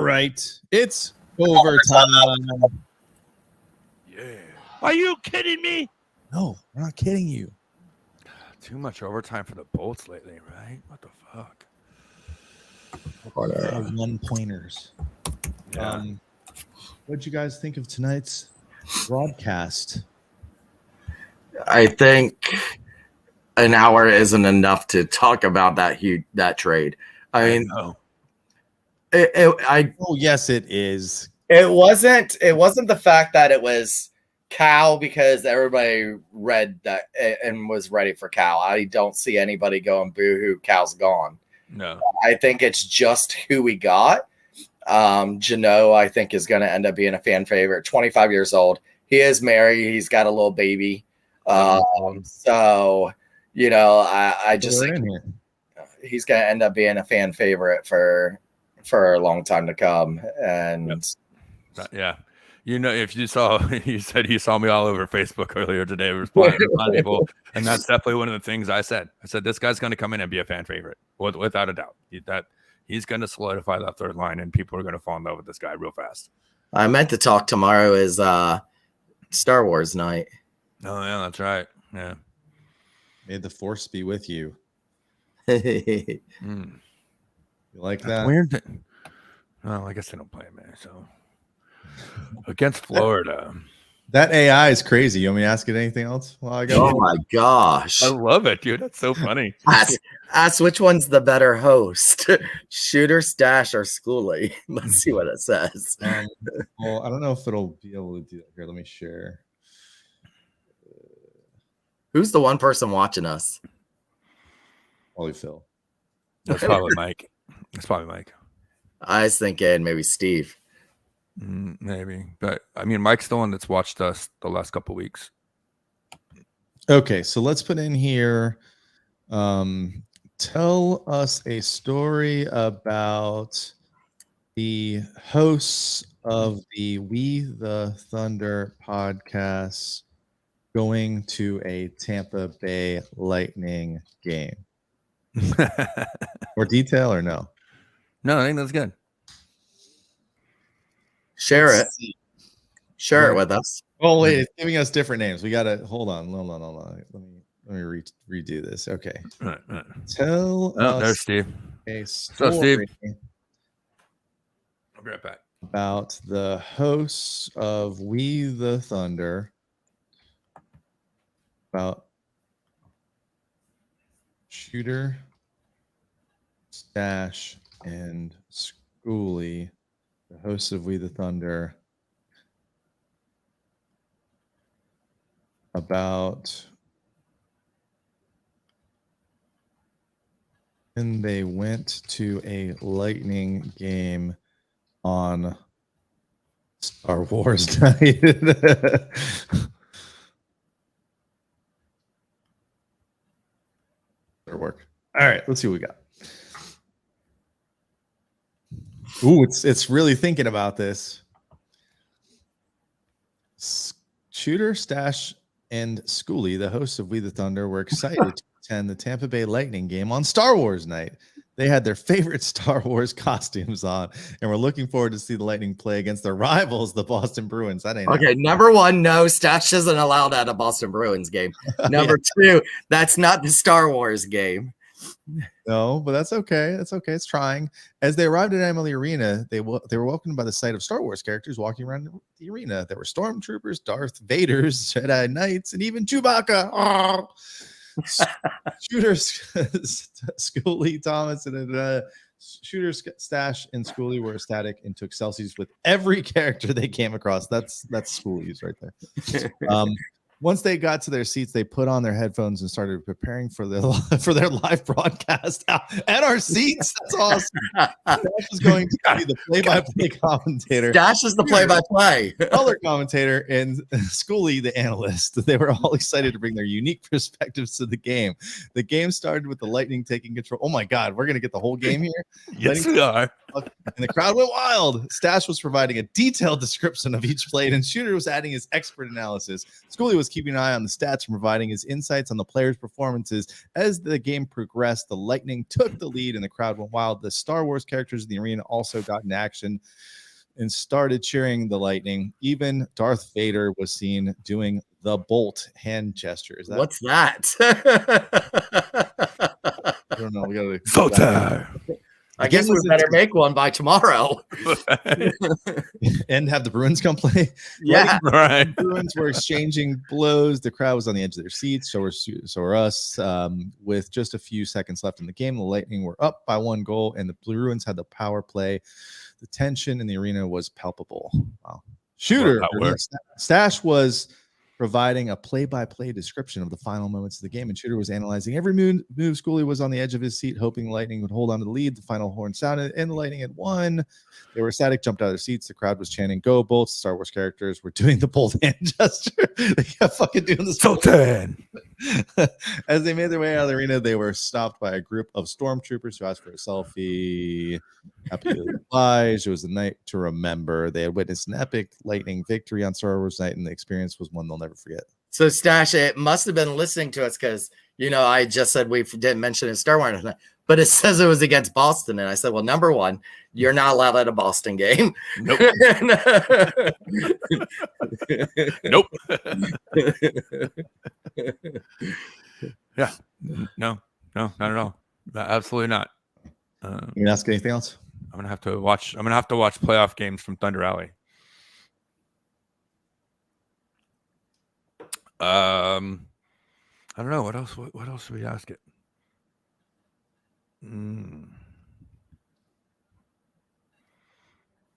right, it's overtime. Yeah. Are you kidding me? No, we're not kidding you. Too much overtime for the Bolts lately, right? What the fuck? One-pointers. Yeah. What'd you guys think of tonight's broadcast? I think an hour isn't enough to talk about that trade. I mean, know. Oh, yes, it is. It wasn't the fact that it was Cal, because everybody read that and was ready for Cal. I don't see anybody going boo-hoo, Cal's gone. No. I think it's just who we got. Jano, I think, is going to end up being a fan favorite. 25 years old. He is married. He's got a little baby. So, I just think he's going to end up being a fan favorite for a long time to come. And yeah. If you said you saw me all over Facebook earlier today responding to a lot of people, and that's definitely one of the things I said. I said this guy's going to come in and be a fan favorite, without a doubt. He's going to solidify that third line, and people are going to fall in love with this guy real fast. I meant to talk tomorrow is Star Wars night. Oh yeah, that's right. Yeah. May the Force be with you. You like that? Weird. Well, I guess they don't play him there, so. Against Florida. That AI is crazy. You want me to ask it anything else? Oh my gosh. I love it, dude. That's so funny. Ask which one's the better host, Shooter, Stash, or Schoolie. Let's see what it says. Well, I don't know if it'll be able to do that. Here, let me share. Who's the one person watching us? Holy Phil. That's probably Mike. I was thinking maybe Steve. Maybe, but I mean, Mike's the one that's watched us the last couple weeks. Okay, so let's put in here. Tell us a story about the hosts of the We the Thunder podcast going to a Tampa Bay Lightning game. More detail or no? No, I think that's good. Share it with us. Oh wait, it's giving us different names. We gotta hold on. Let me redo this. Okay. Right. Tell us there's Steve. A story Steve. I'll be right back. About the hosts of We the Thunder. About Shooter, Stash, and Schoolie, the hosts of We the Thunder, about when they went to a Lightning game on Star Wars night. Work. All right, let's see what we got. Ooh, it's really thinking about this. Shooter, Stash, and Schoolie, the hosts of We the Thunder, were excited to attend the Tampa Bay Lightning game on Star Wars night. They had their favorite Star Wars costumes on and were looking forward to see the Lightning play against their rivals, the Boston Bruins. That ain't okay. Number one, no, Stash isn't allowed at a Boston Bruins game. Number two, that's not the Star Wars game. No, but that's okay. That's okay. It's trying. As they arrived at Amalie Arena, they were welcomed by the sight of Star Wars characters walking around the arena. There were stormtroopers, Darth Vaders, Jedi Knights, and even Chewbacca. Oh. Shooters, Schoolie, Thomas, and Shooters, Stash, and Schoolie were ecstatic and took selfies with every character they came across. That's Schoolie's right there. Once they got to their seats, they put on their headphones and started preparing for their live broadcast at our seats. That's awesome. Stash is going to be the play-by-play commentator. Stash is the play-by-play. Color commentator, and Schoolie, the analyst. They were all excited to bring their unique perspectives to the game. The game started with the Lightning taking control. Oh my God, we're going to get the whole game here? Yes, we are. And the crowd went wild. Stash was providing a detailed description of each play, and Shooter was adding his expert analysis. Schoolie was keeping an eye on the stats and providing his insights on the players' performances. As the game progressed, the Lightning took the lead and the crowd went wild. The Star Wars characters in the arena also got in action and started cheering the Lightning. Even Darth Vader was seen doing the Bolt hand gesture. Is that What's that? I don't know. We gotta Sultan. I guess we better make one by tomorrow. and have the Bruins come play. Yeah, Right. The Bruins were exchanging blows. The crowd was on the edge of their seats. So were us. With just a few seconds left in the game, the Lightning were up by 1 goal, and the Bruins had the power play. The tension in the arena was palpable. Wow. Shooter Stash was providing a play-by-play description of the final moments of the game, and Shooter was analyzing every move. Scully was on the edge of his seat, hoping the Lightning would hold on to the lead. The final horn sounded, and the Lightning had won. They were ecstatic, jumped out of their seats. The crowd was chanting, "Go Bolts!" Star Wars characters were doing the bold hand gesture. They kept fucking doing this. Sultan. As they made their way out of the arena, they were stopped by a group of stormtroopers who asked for a selfie. Happy to oblige. It was a night to remember. They had witnessed an epic Lightning victory on Star Wars night, and the experience was one they'll never forget. So Stash, it must have been listening to us because I just said we didn't mention it in Star Wars, but it says it was against Boston, and I said, well, number one, you're not allowed at a Boston game. Nope. Nope. Yeah. No, not at all. Absolutely not. You ask anything else? I'm gonna have to watch playoff games from Thunder Alley. I don't know what else. What else should we ask it?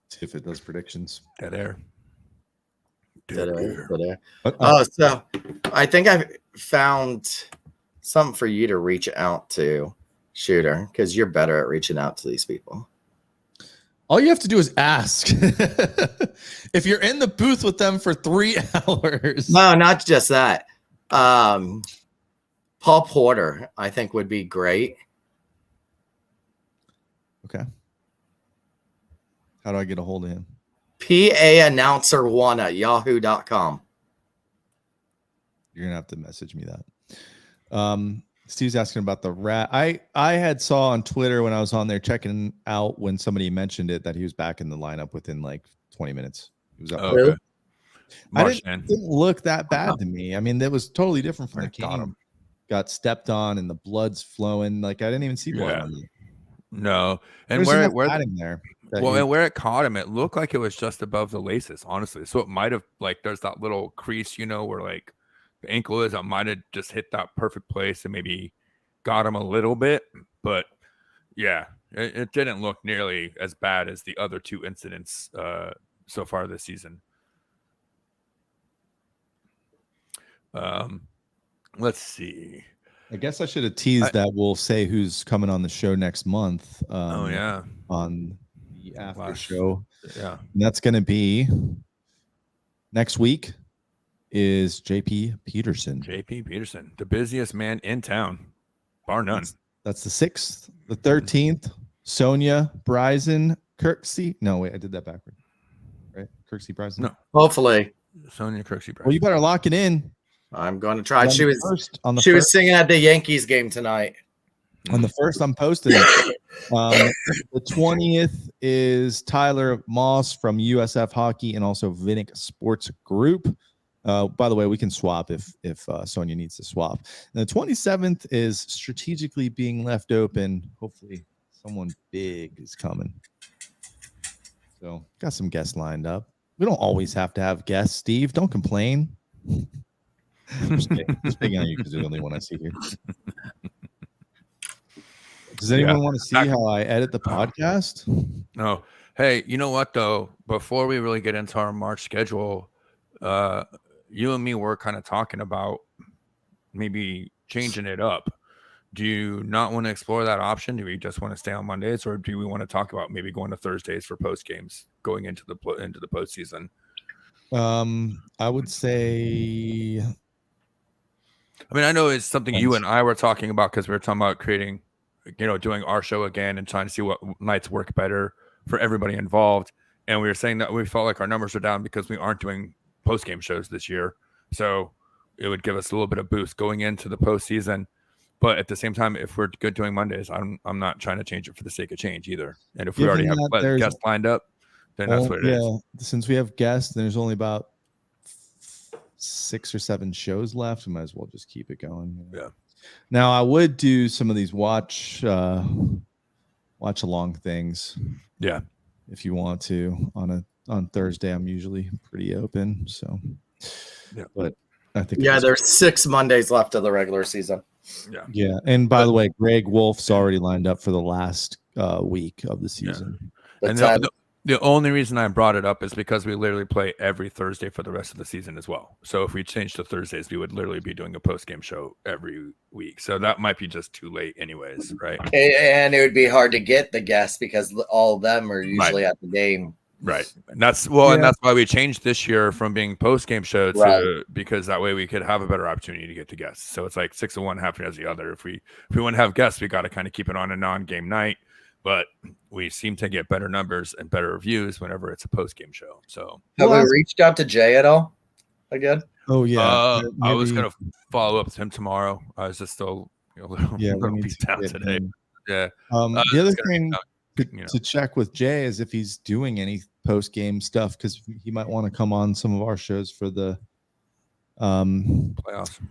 See if it does predictions. Dead air. Oh, so I think I found something for you to reach out to, Shooter, because you're better at reaching out to these people. All you have to do is ask. If you're in the booth with them for 3 hours. No, not just that. Paul Porter, I think, would be great. Okay. How do I get a hold of him? PAannouncer1@yahoo.com. You're gonna have to message me that. Steve's asking about the rat. I had saw on Twitter when I was on there checking out when somebody mentioned it that he was back in the lineup within like 20 minutes. He was up. Okay. Didn't look that bad to me. I mean, that was totally different from the game. Got stepped on and the blood's flowing. Like I didn't even see blood on him. No, and where there. And where it caught him, it looked like it was just above the laces, honestly. So it might have there's that little crease, where like the ankle is. I might have just hit that perfect place and maybe got him a little bit, but yeah, it didn't look nearly as bad as the other 2 incidents so far this season. Let's see. I guess I should have teased that we'll say who's coming on the show next month. On the after show. Yeah. And that's going to be next week is JP Peterson. JP Peterson, the busiest man in town, bar none. That's the 6th. The 13th, Sonia Bryson Kirksey. No, wait, I did that backward. Right? Kirksey Bryson? No. Hopefully. Sonia Kirksey Bryson. Well, you better lock it in. I'm going to try. She was singing at the Yankees game tonight. On the 1st, I'm posting it. The 20th is Tyler Moss from USF Hockey and also Vinnick Sports Group. By the way, we can swap if Sonia needs to swap. And the 27th is strategically being left open. Hopefully, someone big is coming. So, got some guests lined up. We don't always have to have guests, Steve. Don't complain. Just picking on you because you're the only one I see here. Does anyone want to see how I edit the podcast? No. Hey, you know what though? Before we really get into our March schedule, you and me were kind of talking about maybe changing it up. Do you not want to explore that option? Do we just want to stay on Mondays, or do we want to talk about maybe going to Thursdays for post games going into the postseason? I would say. I mean, I know it's something you and I were talking about because we were talking about creating, doing our show again and trying to see what nights work better for everybody involved. And we were saying that we felt like our numbers are down because we aren't doing post-game shows this year. So it would give us a little bit of boost going into the postseason. But at the same time, if we're good doing Mondays, I'm not trying to change it for the sake of change either. And if we already have guests lined up, then that's what it is. Since we have guests, there's only about 6 or 7 shows left. We might as well just keep it going. Yeah. Now I would do some of these watch along things. Yeah. If you want to on Thursday, I'm usually pretty open. So yeah. But I think there's 6 Mondays left of the regular season. Yeah. And by the way, Greg Wolf's already lined up for the last week of the season. Yeah. And the only reason I brought it up is because we literally play every Thursday for the rest of the season as well. So if we change to Thursdays, we would literally be doing a post-game show every week. So that might be just too late anyways, right? And it would be hard to get the guests because all of them are usually at the game. Right. And that's why we changed this year from being post-game show to because that way we could have a better opportunity to get the guests. So it's like 6 of one, half as the other. If we want to have guests, we got to kind of keep it on a non-game night. But we seem to get better numbers and better reviews whenever it's a post-game show. So have we reached out to Jay at all again? Oh yeah. I was gonna follow up with him tomorrow. I was just still a little beat down today. Yeah. The other thing to check with Jay is if he's doing any post-game stuff, because he might want to come on some of our shows for the playoffs.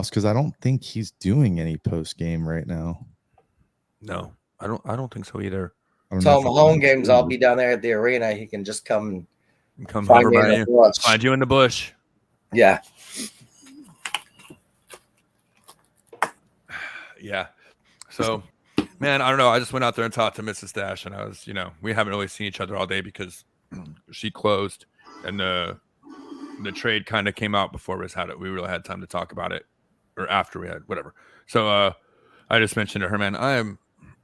Because I don't think he's doing any post-game right now. No. I don't think so either. Tell him home games. I'll be down there at the arena. He can just come find you in the bush. Yeah. Yeah. So, man, I don't know. I just went out there and talked to Mrs. Dash, and I was, we haven't really seen each other all day because she closed, and the trade kind of came out before we really had time to talk about it, or after we had whatever. So, I just mentioned to her, man,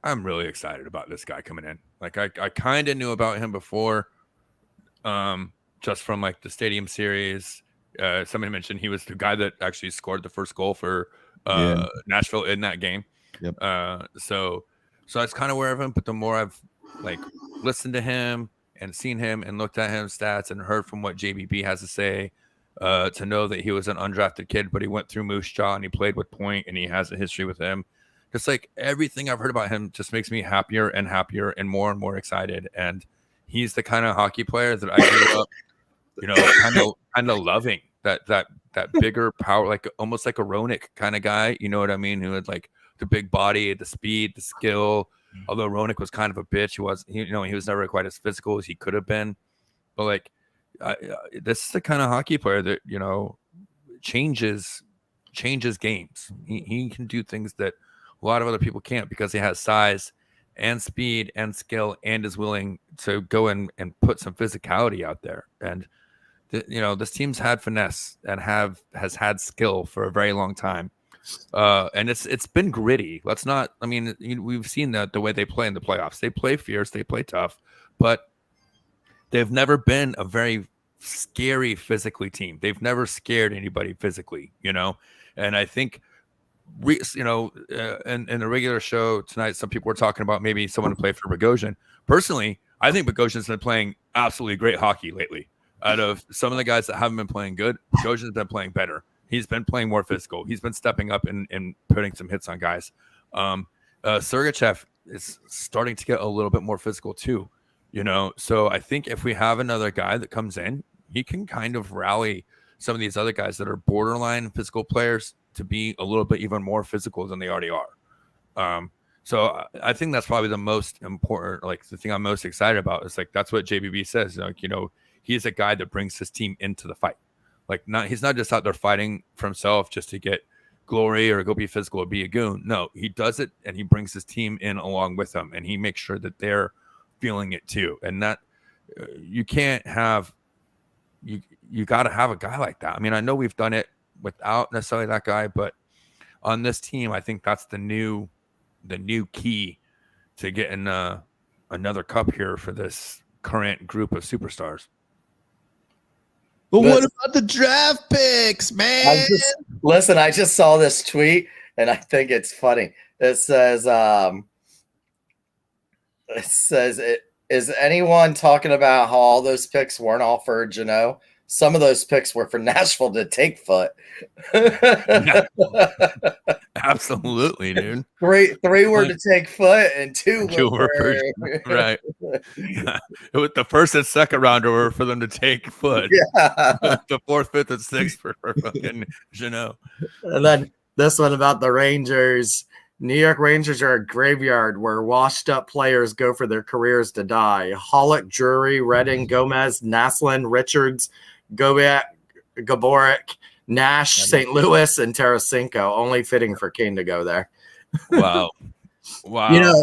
I'm really excited about this guy coming in. Like I kind of knew about him before, just from like the Stadium Series. Somebody mentioned he was the guy that actually scored the first goal for Nashville in that game. Yep. So I was kind of aware of him, but the more I've like listened to him and seen him and looked at his stats and heard from what JBB has to say, to know that he was an undrafted kid, but he went through Moose Jaw and he played with Point and he has a history with him. Just like everything I've heard about him just makes me happier and more excited. And he's the kind of hockey player that I grew up, kind of loving that bigger power, like almost like a Roenick kind of guy. You know what I mean? Who had like the big body, the speed, the skill. Although Roenick was kind of a bitch, he was never quite as physical as he could have been. But like, this is the kind of hockey player that changes games. He can do things that a lot of other people can't because he has size and speed and skill and is willing to go in and put some physicality out there. And this team's had finesse and has had skill for a very long time. And it's been gritty. We've seen that the way they play in the playoffs. They play fierce, they play tough, but they've never been a very scary physically team. They've never scared anybody physically, and I think in the regular show tonight, some people were talking about maybe someone to play for Bogosian. Personally, I think Bogosian's been playing absolutely great hockey lately. Out of some of the guys that haven't been playing good, Bogosian's been playing better. He's been playing more physical. He's been stepping up and putting some hits on guys. Sergachev is starting to get a little bit more physical too, So I think if we have another guy that comes in, he can kind of rally some of these other guys that are borderline physical players to be a little bit even more physical than they already are. So I think that's probably the most important, like the thing I'm most excited about is like, that's what JBB says. Like, he's a guy that brings his team into the fight. Like he's not just out there fighting for himself just to get glory or go be physical or be a goon. No, he does it and he brings his team in along with him and he makes sure that they're feeling it too. And that you can't have, you got to have a guy like that. I mean, I know we've done it without necessarily that guy, but on this team, I think that's the new key to getting another cup here for this current group of superstars. But what about the draft picks, man? I just saw this tweet and I think it's funny. It says, is anyone talking about how all those picks weren't all for Jeannot? some of those picks were for Nashville to take Foot. Yeah. Absolutely, dude. Three were to take Foot, and two were for right. The first and second rounder were for them to take Foot. Yeah. The fourth, fifth, and sixth for fucking Jeannot. And then this one about the Rangers. New York Rangers are a graveyard where washed-up players go for their careers to die. Hollick, Drury, Redding, Gomez, Naslin, Richards, Gaborik, Nash, St. Louis, and Tarasenko. Only fitting for Kane to go there. Wow. You know,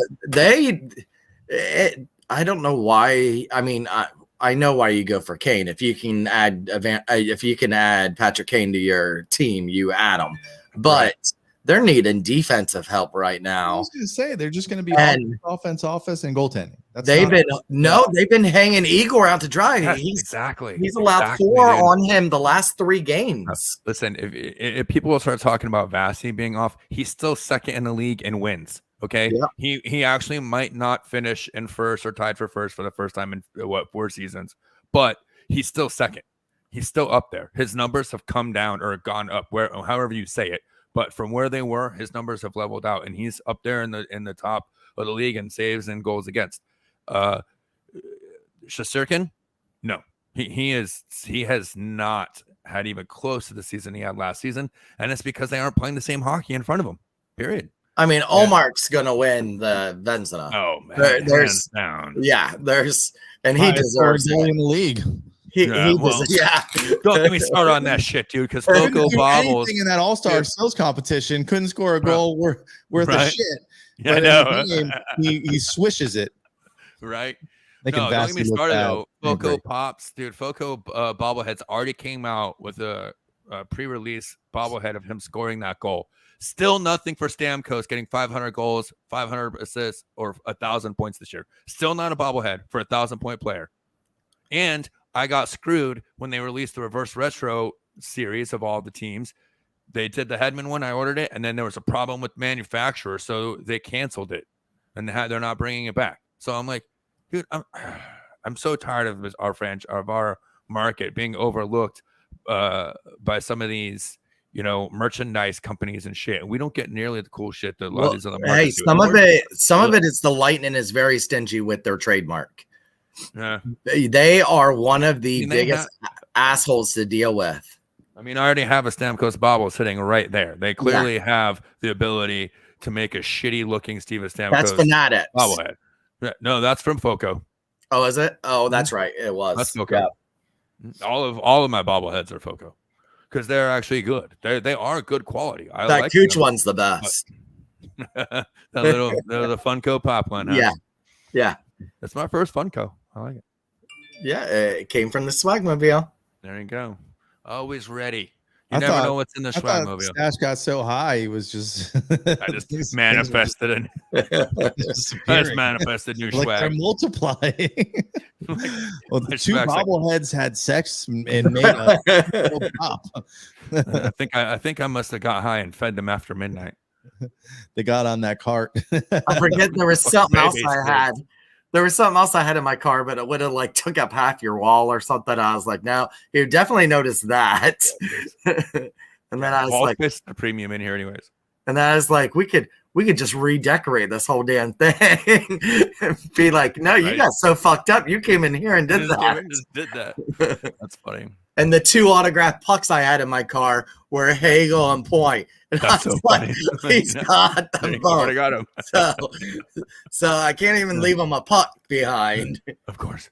I don't know why. I mean, I know why you go for Kane. If you can add Patrick Kane to your team, you add him. But they're needing defensive help right now. I was going to say they're just going to be offense, and goaltending. They've been hanging Igor out to dry. Yes, exactly. He's allowed 4 on him the last 3 games. Listen, if people will start talking about Vasi being off, he's still second in the league in wins. Okay, he actually might not finish in first or tied for first for the first time in 4 seasons, but he's still second. He's still up there. His numbers have come down or gone up, however you say it. But from where they were, his numbers have leveled out, and he's up there in the top of the league in saves and goals against. Shesterkin, no, he has not had even close to the season he had last season, and it's because they aren't playing the same hockey in front of him. Period. I mean, Olmark's gonna win the Vezina. Oh man, hands down. And he deserves it in the league. Don't get me started on that shit, dude. Because Foco bobbles in that All-Star skills competition, couldn't score a goal worth of shit. Yeah, I know. He swishes it. Right. Don't get me started though. Foco pops, dude. Foco bobbleheads already came out with a pre-release bobblehead of him scoring that goal. Still nothing for Stamkos getting 500 goals, 500 assists, or 1,000 points this year. Still not a bobblehead for a 1,000-point player. And I got screwed when they released the reverse retro series of all the teams. They did the Hedman one. I ordered it, and then there was a problem with manufacturer, so they canceled it, and they're not bringing it back. So I'm like, dude, I'm so tired of our market being overlooked by some of these, merchandise companies and shit. We don't get nearly the cool shit that a lot of these other markets do. Some of it is the Lightning is very stingy with their trademark. Yeah. They are one of the biggest assholes to deal with. I mean, I already have a Stamkos bobble sitting right there. They clearly have the ability to make a shitty looking Steven Stamkos. That's Fanatics bobblehead. No, that's from Foco. Oh, is it? Oh, that's right. It was. That's Foco. Yeah. All of my bobbleheads are Foco because they're actually good. They are good quality. I that like Cooch them. one's the best. the Funko Pop one. Huh? Yeah. That's my first Funko. I like it. Yeah, it came from the Swagmobile. There you go. Always ready. You never know what's in the Swagmobile. Stash got so high, he was just. I just manifested it. I just manifested new swag. They're multiplying. Well, the 2 bobbleheads had sex and made a pop. I think I must have got high and fed them after midnight. They got on that cart. I forget there was something else I had. There was something else I had in my car, but it would have took up half your wall or something. I was like, no, you definitely noticed that. And then I was it's a premium in here anyways. And then I was like, we could just redecorate this whole damn thing. And be like, no, you got so fucked up. You came in here and did that. That's funny. And the 2 autographed pucks I had in my car were Hagel and Point. And that's so funny. He's got them both. Already got him. So I can't even leave him a puck behind. Of course.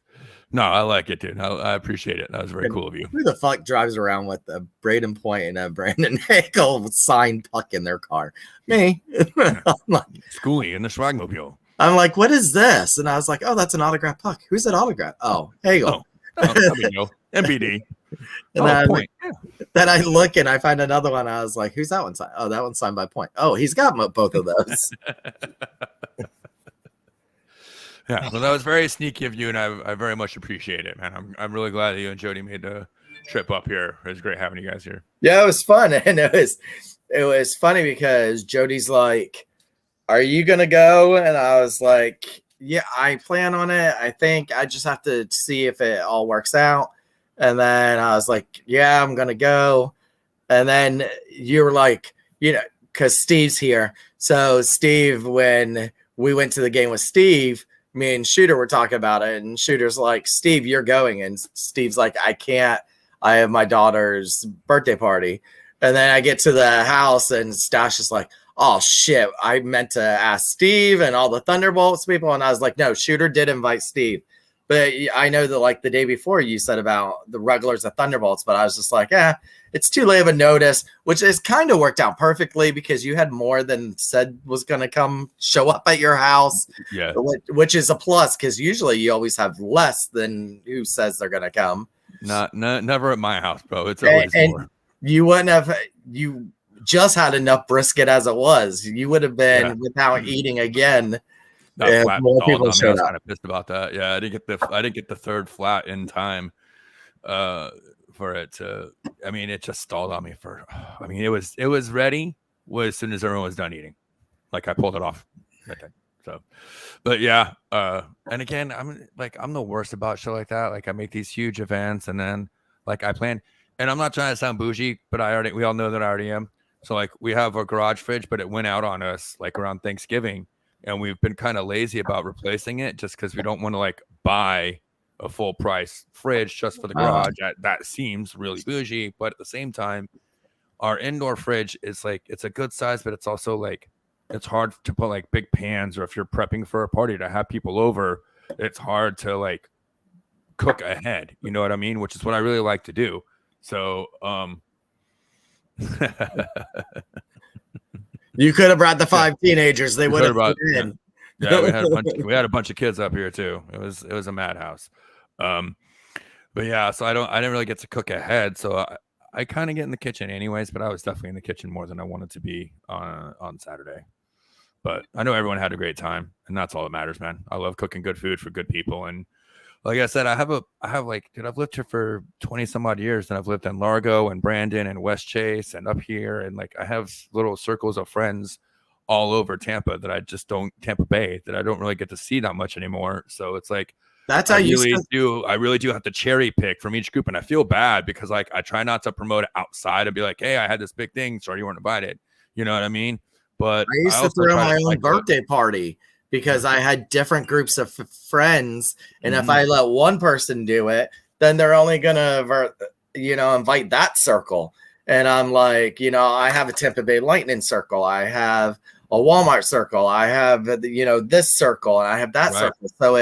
No, I like it, dude. I appreciate it. That was very cool of you. Who the fuck drives around with a Braden Point and a Brandon Hagel signed puck in their car? Me. I'm like, Schoolie in the Swagmobile. I'm like, what is this? And I was like, oh, that's an autographed puck. Who's that autograph? Oh, Hagel. MBD. And then I look and I find another one. I was like, who's that one signed? Oh, that one's signed by Point. Oh, he's got both of those. Yeah, well, that was very sneaky of you, and I very much appreciate it, man. I'm really glad that you and Jody made the trip up here. It was great having you guys here. Yeah, it was fun, and it was funny because Jody's like, "Are you gonna go?" And I was like, "Yeah, I plan on it. I think I just have to see if it all works out." And then I was like, yeah, I'm going to go. And then you were like, because Steve's here. So Steve, when we went to the game with Steve, me and Shooter were talking about it. And Shooter's like, Steve, you're going. And Steve's like, I can't. I have my daughter's birthday party. And then I get to the house and Stash is like, oh, shit. I meant to ask Steve and all the Thunderbolts people. And I was like, no, Shooter did invite Steve. But I know that like the day before you said about the regulars of Thunderbolts, but I was just like, it's too late of a notice, which is kind of worked out perfectly because you had more than said was going to come show up at your house. Yeah. Which is a plus because usually you always have less than who says they're going to come. Never at my house, bro. It's always more. You wouldn't have, you just had enough brisket as it was. You would have been without eating again. That more people showed up. I was kind of pissed about that. Yeah, I didn't get the third flat in time for it to. I mean, it just stalled on me for. I mean, it was ready as soon as everyone was done eating. Like I pulled it off. Okay. So, but yeah. And again, I'm the worst about shit like that. Like I make these huge events and then like I plan. And I'm not trying to sound bougie, but we all know that I already am. So like we have a garage fridge, but it went out on us like around Thanksgiving. And we've been kind of lazy about replacing it just because we don't want to like buy a full price fridge just for the garage. That seems really bougie. But at the same time, our indoor fridge is like, it's a good size, but it's also like, it's hard to put like big pans, or if you're prepping for a party to have people over, it's hard to like cook ahead. You know what I mean? Which is what I really like to do. So, you could have brought the 5 teenagers. They would have brought in. Yeah, we had a bunch of kids up here too. It was a madhouse. But yeah, so I didn't really get to cook ahead. So I kind of get in the kitchen anyways, but I was definitely in the kitchen more than I wanted to be on Saturday. But I know everyone had a great time, and that's all that matters, man. I love cooking good food for good people. And like I said, I've lived here for 20 some odd years, and I've lived in Largo and Brandon and West Chase and up here. And like, I have little circles of friends all over Tampa Tampa Bay that I don't really get to see that much anymore. So it's like, that's how I really do have to cherry pick from each group. And I feel bad because like, I try not to promote it outside and be like, hey, I had this big thing. Sorry you weren't invited. You know what I mean? But I used to throw my own birthday party because I had different groups of friends. And if I let one person do it, then they're only going to, invite that circle. And I'm like, I have a Tampa Bay Lightning circle. I have a Walmart circle. I have, this circle, and I have that circle. So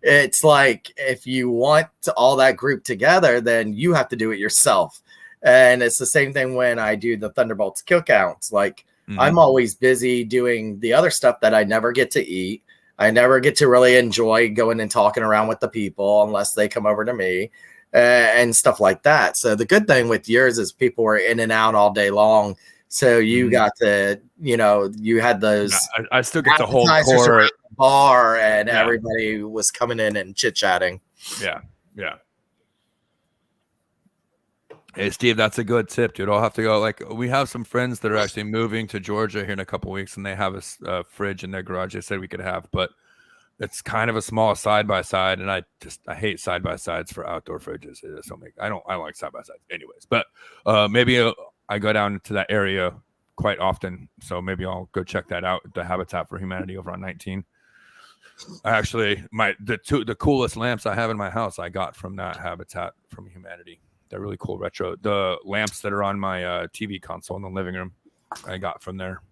it's like, if you want all that group together, then you have to do it yourself. And it's the same thing when I do the Thunderbolts kill counts. Like, I'm always busy doing the other stuff that I never get to eat. I never get to really enjoy going and talking around with the people unless they come over to me and stuff like that. So the good thing with yours is people were in and out all day long. So you got to, you had those. I still get the whole core bar, and everybody was coming in and chit chatting. Yeah. Yeah. Hey, Steve, that's a good tip, dude. I'll have to go. Like, we have some friends that are actually moving to Georgia here in a couple of weeks, and they have a fridge in their garage they said we could have, but it's kind of a small side-by-side, and I hate side-by-sides for outdoor fridges. I don't like side-by-sides anyways, but maybe I go down to that area quite often, so maybe I'll go check that out, the Habitat for Humanity over on 19. Actually, the coolest lamps I have in my house I got from that Habitat from Humanity. They're really cool retro. The lamps that are on my TV console in the living room, I got from there.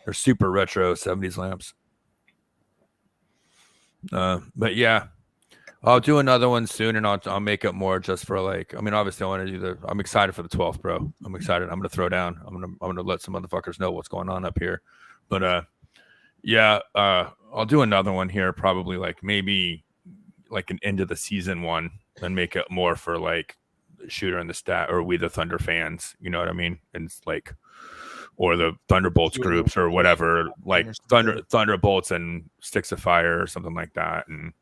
They're super retro 70s lamps. But yeah, I'll do another one soon, and I'll make it more just for like. I mean, obviously, I want to do I'm excited for the 12th, bro. I'm excited. I'm gonna throw down. I'm gonna let some motherfuckers know what's going on up here. But yeah, I'll do another one here, probably like maybe like an end of the season one, and make it more for like Shooter and the Stat, or We the Thunder fans, you know what I mean? And it's like, or the Thunderbolts groups or whatever, like Thunderbolts and Sticks of Fire or something like that. And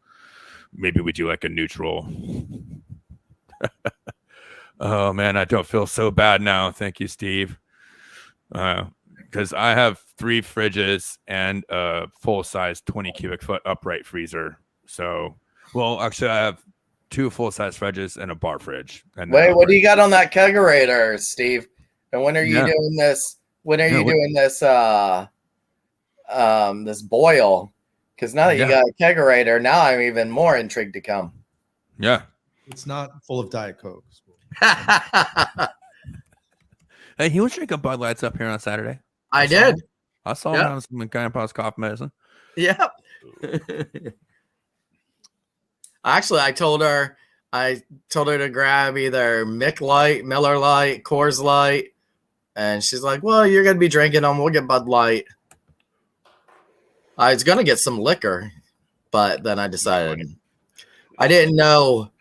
maybe we do like a neutral. Oh man, I don't feel so bad now. Thank you, Steve. Because I have 3 fridges and a full size 20 cubic foot upright freezer. So, well, actually I have 2 full-size fridges and a bar fridge. And Wait, what do you got on that kegerator, Steve? And when are you doing this? When are you doing this? This boil? Because now that you got a kegerator, now I'm even more intrigued to come. Yeah, It's not full of Diet Coke. hey, he was drinking Bud Lights up here on Saturday. I did. I saw him having some Grandpa's cough medicine. Yep. Actually, I told her to grab either Mick Light, Miller Light, Coors Light, and she's like, "Well, you're gonna be drinking them. We'll get Bud Light." I was gonna get some liquor, but then I decided I didn't know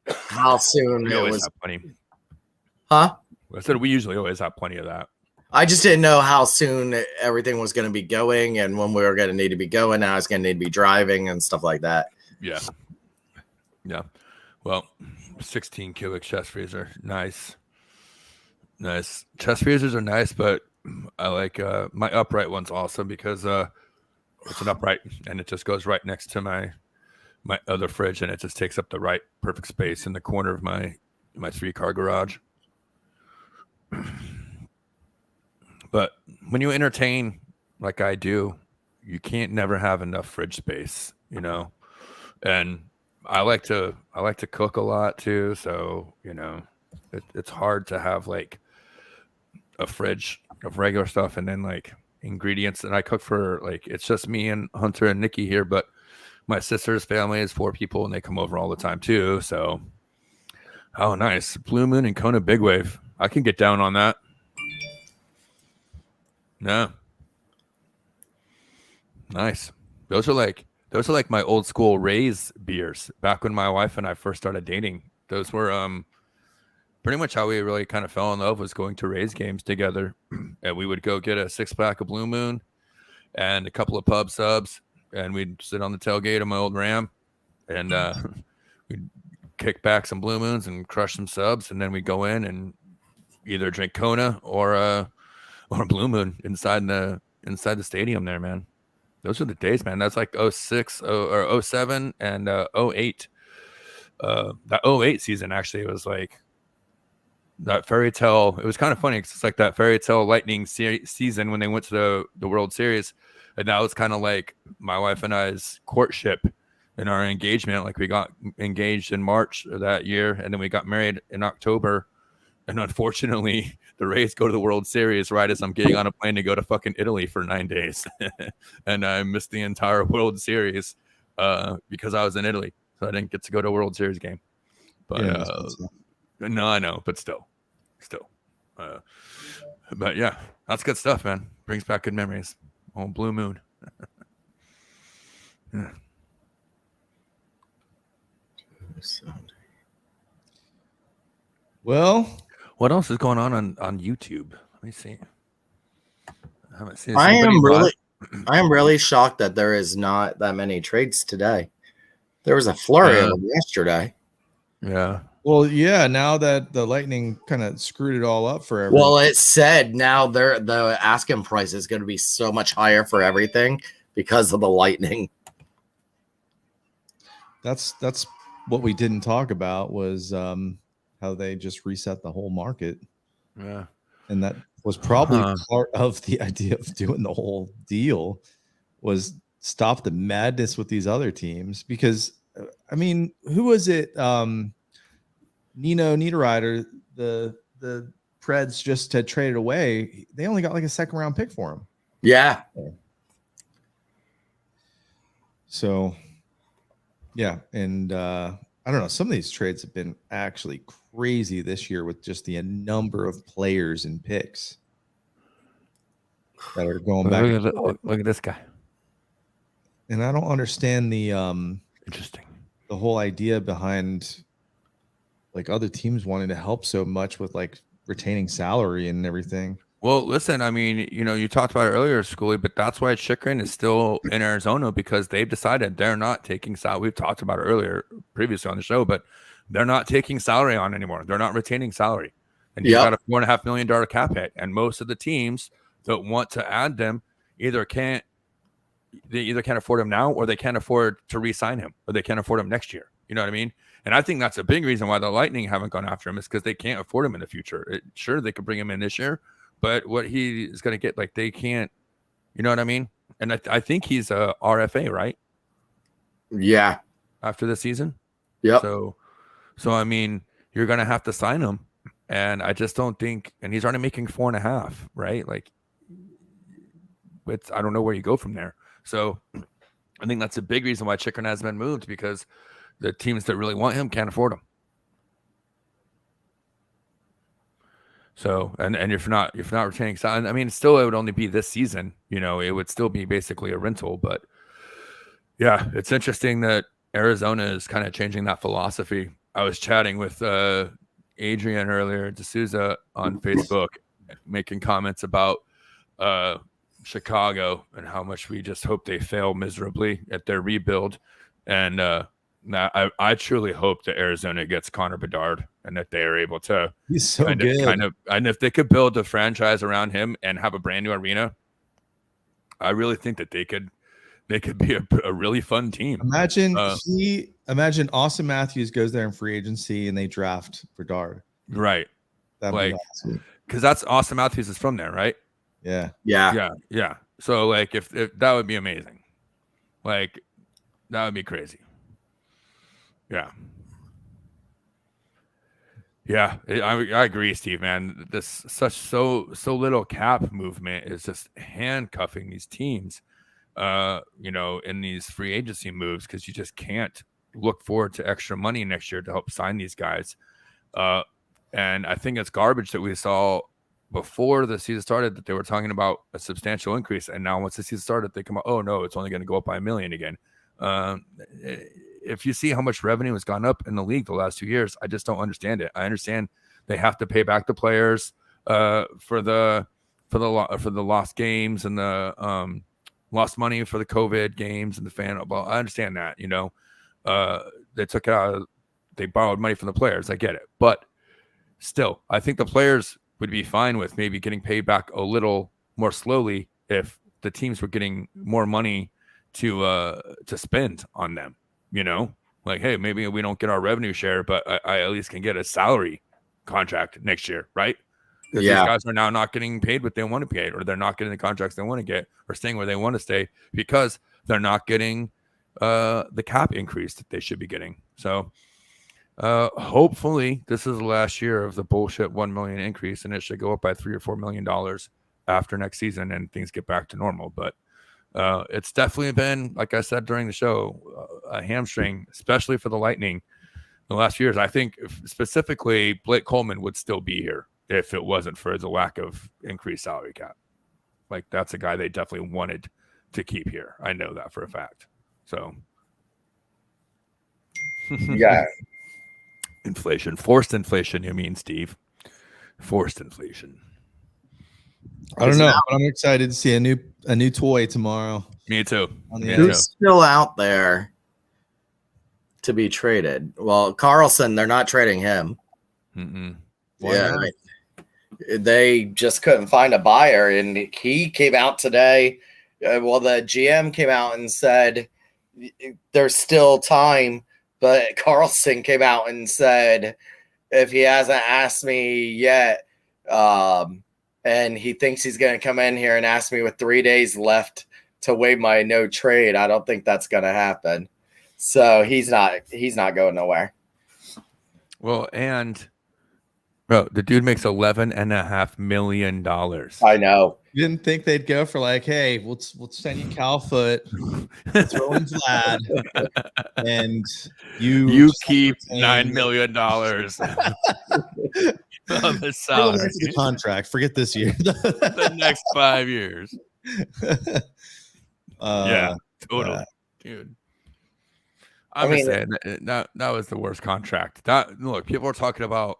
how soon it was. Huh? I said we usually always have plenty of that. I just didn't know how soon everything was going to be going and when we were going to need to be going. I was going to need to be driving and stuff like that. Yeah. Yeah. Well, 16 cubic chest freezer. Nice. Nice. Chest freezers are nice, but I like my upright one's awesome because it's an upright and it just goes right next to my other fridge and it just takes up the right perfect space in the corner of my 3-car garage. But when you entertain like I do, you can't never have enough fridge space, you know. And I like to cook a lot too, so you know, it's hard to have like a fridge of regular stuff and then like ingredients. And I cook for like it's just me and Hunter and Nikki here, but my sister's family is 4 people and they come over all the time too. So, oh, nice Blue Moon and Kona Big Wave. I can get down on that. No. Nice. Those are like my old school Rays beers back when my wife and I first started dating. Those were pretty much how we really kind of fell in love was going to Rays games together. And we would go get a 6-pack of Blue Moon and a couple of pub subs and we'd sit on the tailgate of my old Ram and we'd kick back some Blue Moons and crush some subs and then we'd go in and either drink Kona or Blue Moon inside the stadium there, man. Those are the days, man. That's like 06 or 07 and 08. That 08 season actually was like that fairy tale. It was kind of funny because it's like that fairy tale Lightning season when they went to the World Series. And that was kind of like my wife and I's courtship and our engagement. Like we got engaged in March of that year and then we got married in October. And unfortunately, the Rays go to the World Series right as I'm getting on a plane to go to fucking Italy for 9 days. And I missed the entire World Series because I was in Italy. So I didn't get to go to a World Series game. But no, I know, but still. But yeah, that's good stuff, man. Brings back good memories. Oh, Blue Moon. Yeah. Well, what else is going on YouTube? Let me see. I haven't seen. I am really shocked that there is not that many trades today. There was a flurry of them yesterday. Yeah. Well, yeah. Now that the Lightning kind of screwed it all up for everyone. Well, it said now the asking price is going to be so much higher for everything because of the Lightning. That's what we didn't talk about was how they just reset the whole market. Yeah. And that was probably part of the idea of doing the whole deal was stop the madness with these other teams. Because, I mean, who was it? Nino Niederreiter, the Preds just had traded away. They only got like a 2nd-round pick for him. Yeah. So, yeah. And I don't know. Some of these trades have been actually crazy this year with just the number of players and picks that are going back. Look at this guy. And I don't understand the interesting the whole idea behind like other teams wanting to help so much with like retaining salary and everything. Well, listen, I mean, you know, you talked about it earlier, Schoolie, but that's why Chychrun is still in Arizona because they've decided they're not taking salary. We've talked about it earlier previously on the show, but they're not taking salary on anymore. They're not retaining salary. And you've got a $4.5 million cap hit. And most of the teams that want to add them either can't afford him now or they can't afford to re-sign him or they can't afford him next year. You know what I mean? And I think that's a big reason why the Lightning haven't gone after him is because they can't afford him in the future. Sure, they could bring him in this year, but what he is going to get, like, they can't, you know what I mean? And I think he's a RFA, right? Yeah. After the season. Yep. So I mean, you're going to have to sign him. And I just don't think, and he's already making 4.5, right? Like, I don't know where you go from there. So I think that's a big reason why Chychrun has been moved, because the teams that really want him can't afford him. So, and if you're not retaining, I mean, still, it would only be this season, you know, it would still be basically a rental. But yeah, it's interesting that Arizona is kind of changing that philosophy. I was chatting with Adrian earlier, D'Souza, on Facebook, making comments about Chicago and how much we just hope they fail miserably at their rebuild. And I truly hope that Arizona gets Connor Bedard and that they are able to He's so kind good. of, and if they could build a franchise around him and have a brand new arena, I really think that they could be a really fun team. Imagine Austin Matthews goes there in free agency and they draft Bedard. Right. That'd like, be awesome. Because that's Austin Matthews is from there, right? Yeah. So like, if that would be amazing. Like, that would be crazy. I agree, Steve, man. This so little cap movement is just handcuffing these teams, you know, in these free agency moves, because you just can't look forward to extra money next year to help sign these guys. And I think it's garbage that we saw before the season started that they were talking about a substantial increase, and now once the season started, they come out, oh no, it's only going to go up by $1 million again. If you see how much revenue has gone up in the league the last 2 years, I just don't understand it. I understand they have to pay back the players for the lost games and the lost money for the COVID games and the fan. Well, I understand that, you know, they borrowed money from the players. I get it, but still, I think the players would be fine with maybe getting paid back a little more slowly if the teams were getting more money to spend on them, you know, like, hey, maybe we don't get our revenue share, but I at least can get a salary contract next year, right? Because these guys are now not getting paid what they want to pay, or they're not getting the contracts they want to get, or staying where they want to stay because they're not getting the cap increase that they should be getting. So hopefully this is the last year of the bullshit $1 million increase, and it should go up by $3 or $4 million after next season and things get back to normal. But it's definitely been, like I said during the show, a hamstring, especially for the Lightning the last few years. I think specifically Blake Coleman would still be here if it wasn't for the lack of increased salary cap. Like, that's a guy they definitely wanted to keep here. I know that for a fact. So Yeah. Inflation, forced inflation, you mean, Steve? Forced inflation. I don't know, but I'm excited to see a new toy tomorrow. Me too. Who's still out there to be traded? Well, Carlson, they're not trading him. Yeah, they just couldn't find a buyer, and he came out today. Well, the GM came out and said there's still time, but Carlson came out and said if he hasn't asked me yet, and he thinks he's going to come in here and ask me with 3 days left to waive my no trade, I don't think that's going to happen. So he's not going nowhere. Well, and bro, the dude makes $11.5 million. I know. You didn't think they'd go for like, hey, we'll send you Calfoot, throw in Vlad, and you keep $9 million on the salary. The contract. Forget this year. The next 5 years. Yeah, totally, dude. I'm just saying that was the worst contract. Look, people are talking about.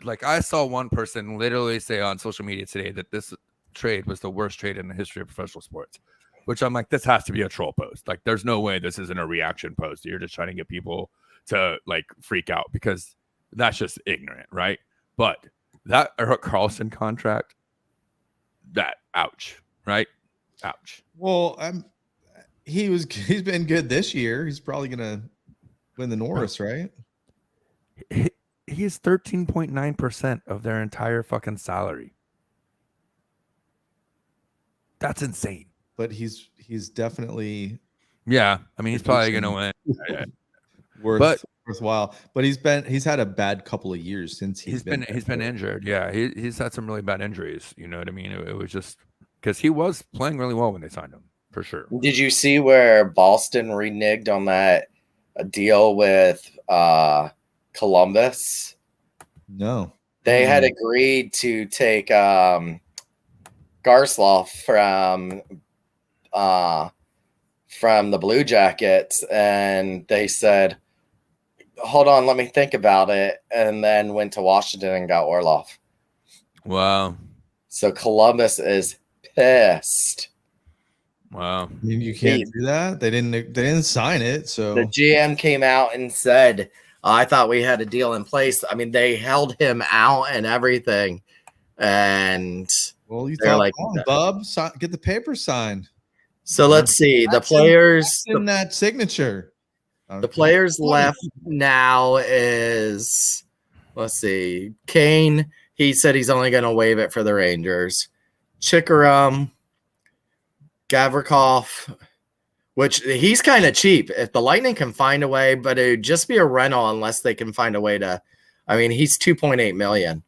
Like, I saw one person literally say on social media today that this trade was the worst trade in the history of professional sports, which I'm like, this has to be a troll post. Like, there's no way this isn't a reaction post. You're just trying to get people to like freak out, because that's just ignorant, right? But that Erik Karlsson contract, ouch, right? Ouch. Well, he's been good this year. He's probably gonna win the Norris, right? He's 13.9% of their entire fucking salary. That's insane. But he's definitely Yeah, I mean, he's probably gonna win. Yeah. worthwhile. But he's had a bad couple of years since he's been injured. Yeah, he's had some really bad injuries. You know what I mean? It was just because he was playing really well when they signed him, for sure. Did you see where Boston reneged on that deal with Columbus? No. They had agreed to take Garsloff from the Blue Jackets, and they said, hold on, let me think about it, and then went to Washington and got Orlov. Wow. So Columbus is pissed. Wow. I mean, you can't do that. They didn't sign it. So the GM came out and said, I thought we had a deal in place. I mean, they held him out and everything. And well, you thought, like, bub, get the paper signed. So let's see. The players in that signature. The players left now is, let's see, Kane. He said he's only going to waive it for the Rangers. Chikarum, Gavrikov, which he's kind of cheap. If the Lightning can find a way, but it would just be a rental unless they can find a way to. I mean, he's $2.8 million.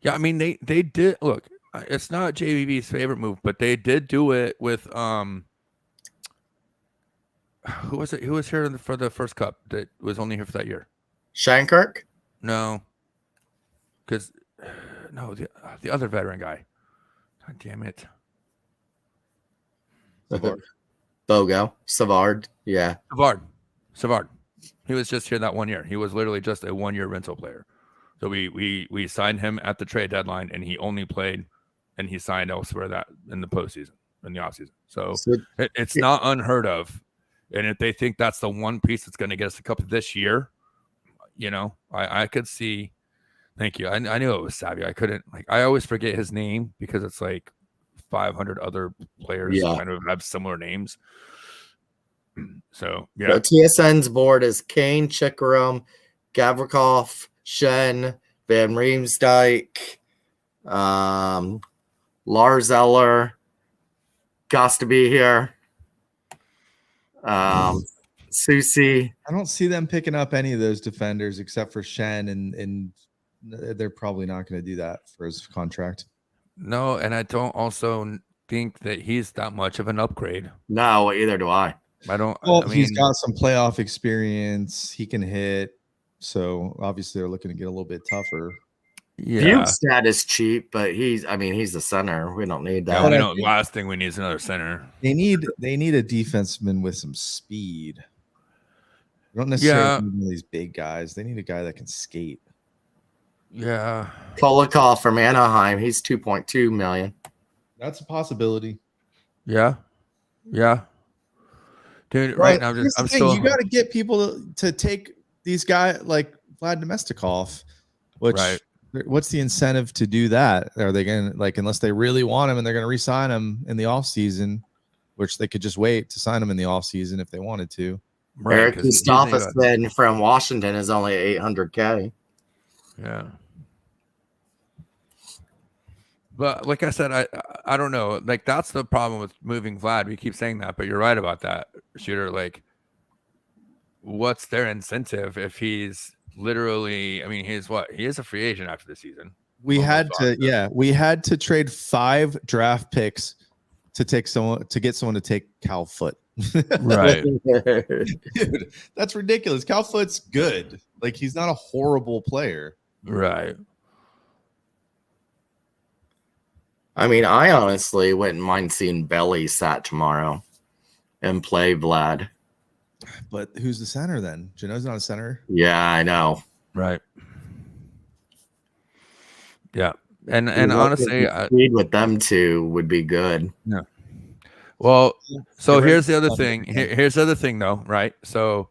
Yeah, I mean they did look. It's not JVV's favorite move, but they did do it with who was it? Who was here for the first cup that was only here for that year? Shankirk? No, because no, the other veteran guy. God damn it. Bogo. Savard. Yeah. Savard. He was just here that 1 year. He was literally just a 1-year rental player. So we signed him at the trade deadline, and he only played, and he signed elsewhere that in the postseason, in the offseason. So it's not unheard of. And if they think that's the one piece that's going to get us a cup this year, you know, I could see. Thank you. I knew it was Savvy. I couldn't, like, I always forget his name because it's like 500 other players kind of have similar names. So, yeah. So TSN's board is Kane, Chikarum, Gavrikov, Shen, Van Riemsdyk, Lars Eller, got to be here. Susie. I don't see them picking up any of those defenders except for Shen, and they're probably not going to do that for his contract. No, and I don't also think that he's that much of an upgrade. No, either do I. I don't. Well, I mean, he's got some playoff experience. He can hit. So obviously they're looking to get a little bit tougher. Yeah. Bukestad is cheap, but he's the center. We don't need that. Yeah, last thing we need is another center. They need a defenseman with some speed. They don't necessarily need these big guys. They need a guy that can skate. Yeah. Kolikov from Anaheim. He's $2.2 million. That's a possibility. Yeah. Yeah. Dude, right now I'm still. You got to get people to take these guys like Vlad Domestikov, which what's the incentive to do that? Are they going to, unless they really want him and they're going to re-sign him in the offseason, which they could just wait to sign him in the offseason if they wanted to. Right, Eric Gustafsson from Washington is only $800K. Yeah. But like I said, I don't know. Like, that's the problem with moving Vlad. We keep saying that, but you're right about that, Shooter. Like, what's their incentive if he's literally, I mean, he is a free agent after the season. We had to trade 5 draft picks to get someone to take Cal Foote. Right. Dude, that's ridiculous. Cal Foote's good. Like, he's not a horrible player. Right. I mean, I honestly wouldn't mind seeing Belly sat tomorrow and play Vlad. But who's the center then? Geno's not a center. Yeah, I know. Right. Yeah. And honestly, with them two would be good. Yeah. Well, so here's the other thing. Here's the other thing, though, right? So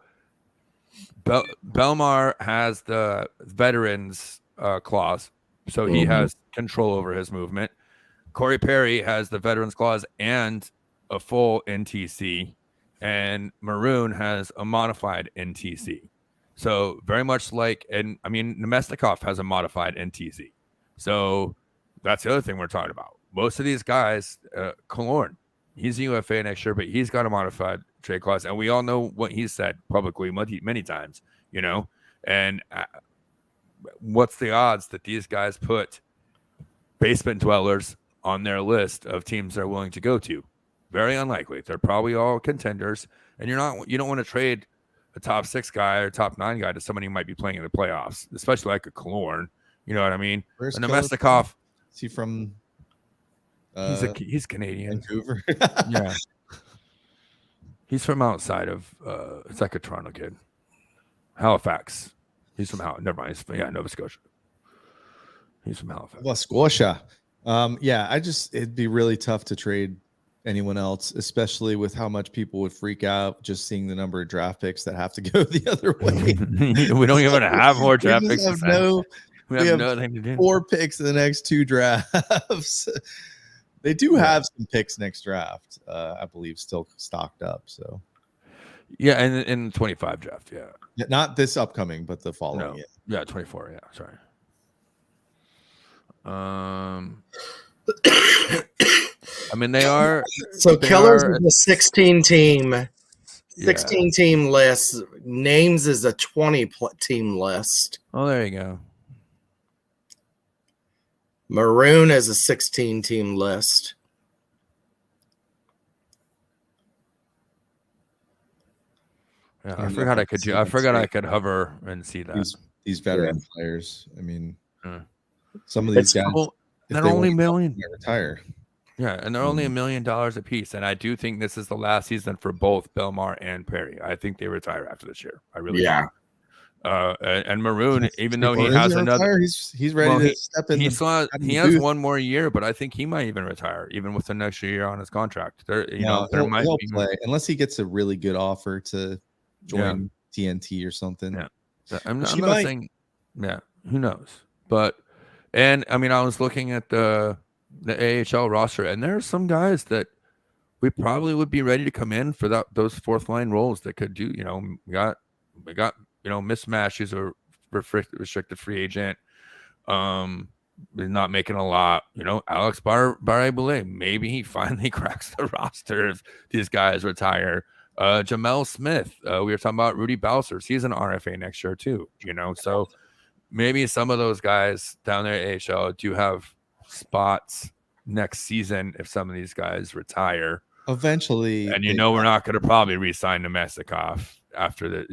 Belmar has the veterans clause, so he has control over his movement. Corey Perry has the veterans clause and a full NTC. and Maroon has a modified NTC. So very much like, and I mean, Nemestikov has a modified NTC. So that's the other thing we're talking about. Most of these guys, Killorn, he's a UFA next year, but he's got a modified trade clause, and we all know what he's said publicly many times, you know. And what's the odds that these guys put basement dwellers on their list of teams they're willing to go to? Very unlikely. They're probably all contenders, and you don't want to trade a top 6 guy or top 9 guy to somebody who might be playing in the playoffs, especially like a Killorn. You know what I mean? Where's and Nemestikov? Is he from? He's Canadian. Vancouver. Yeah, he's from outside of. It's like a Toronto kid. Halifax. He's from Never mind. Nova Scotia. He's from Halifax. Nova Scotia. Yeah, it'd be really tough to trade anyone else, especially with how much people would freak out just seeing the number of draft picks that have to go the other way. We don't even have more draft picks. We have nothing to do. 4 picks in the next 2 drafts. They do have some picks next draft, I believe, still stocked up. So, yeah, and in the 25 draft, yeah, not this upcoming, but the following. Yeah, 24. Yeah, sorry. I mean, they are. So Killers is a 16 team list. Names is a 20 team list. Oh, there you go. Maroon is a 16 team list. Yeah, I forgot I could hover and see that. These veteran players. I mean, some of these guys, they're only $1 million. Retire. Yeah, and they're only $1 million a piece. And I do think this is the last season for both Belmar and Perry. I think they retire after this year. I really do. And Maroon, even though he has another, he's ready to step in. He has one more year, but I think he might even retire, even with an extra year on his contract. He'll play unless he gets a really good offer to join TNT or something. Yeah, I'm not saying. Yeah, who knows? But and I mean, I was looking at the AHL roster, and there are some guys that we probably would be ready to come in for those 4th line roles that could do. You know, we got. Mismatch, who's a restricted free agent. He's not making a lot. Alex Barre-Boulet, maybe he finally cracks the roster if these guys retire. Jamel Smith, we were talking about Rudy Balsers. He's an RFA next year too. So maybe some of those guys down there at AHL do have spots next season if some of these guys retire. Eventually. And we're not going to probably re-sign Nemestikov after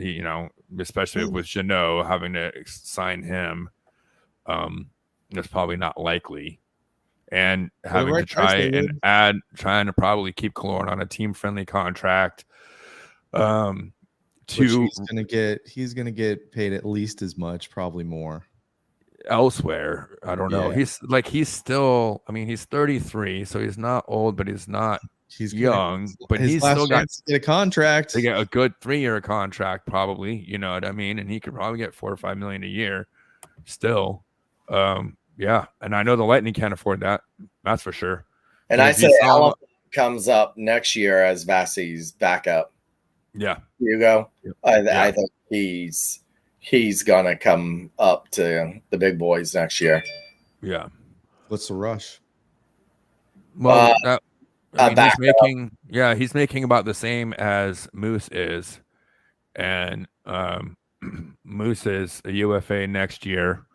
especially with Jeannot having to sign him. That's probably not likely. And having to trying to probably keep Killorn on a team-friendly contract. He's gonna get paid at least as much, probably more. Elsewhere, I don't know. He's still. I mean, he's 33, so he's not old, but he's not. He's young, but he's still got to get a contract. To get a good 3-year contract, probably. You know what I mean? And he could probably get $4 or $5 million a year. Still, yeah. And I know the Lightning can't afford that. That's for sure. And I say Allen comes up next year as Vasi's backup. Yeah, Hugo. I think he's gonna come up to the big boys next year. Yeah. What's the rush? Well, he's making about the same as Moose is, and Moose is a UFA next year,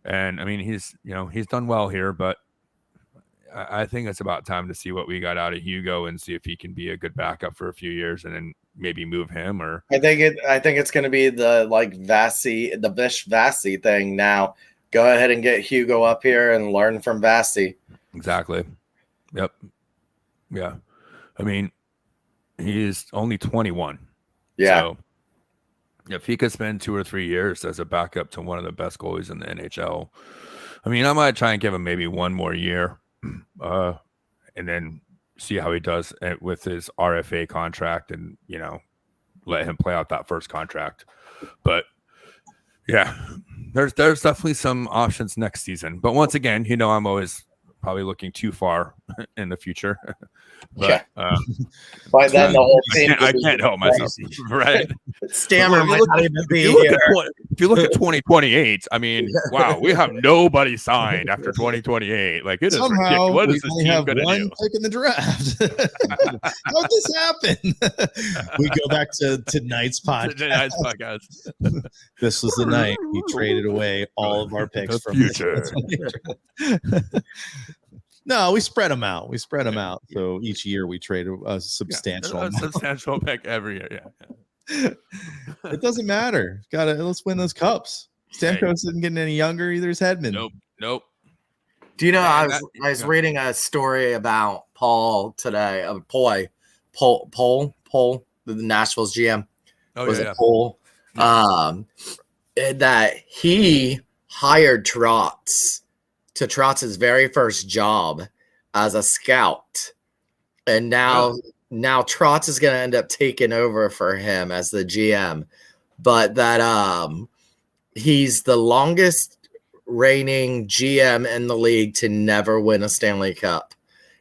and I mean he's done well here, but I think it's about time to see what we got out of Hugo and see if he can be a good backup for a few years, and then maybe move him. Or I think it's going to be the Bish Vasi thing. Now go ahead and get Hugo up here and learn from Vasi. Exactly. Yep. Yeah. I mean, he's only 21. Yeah. So if he could spend 2 or 3 years as a backup to one of the best goalies in the NHL, I mean, I might try and give him maybe 1 more year, and then see how he does with his RFA contract, and let him play out that first contract. But yeah, there's definitely some options next season. But once again, I'm always probably looking too far in the future. But by then the whole team I can't help myself, right? Stammer might not even be here. If you look at 2028, I mean, wow, we have nobody signed after 2028. Like, it is ridiculous. What is this team going to do? Pick in the draft. How'd this happen? We go back to tonight's podcast. This was the night we traded away all of our picks from future. No, we spread them out. So each year we trade a substantial a substantial pick every year. Yeah. It doesn't matter. Let's win those cups. Stamkos isn't getting any younger either. Is Hedman? Nope. Do you know I was reading a story about Paul today? Paul, the Nashville's GM. Paul? That he hired Trotz's very first job as a scout, and now Trotz is going to end up taking over for him as the GM, but that he's the longest reigning GM in the league to never win a Stanley Cup.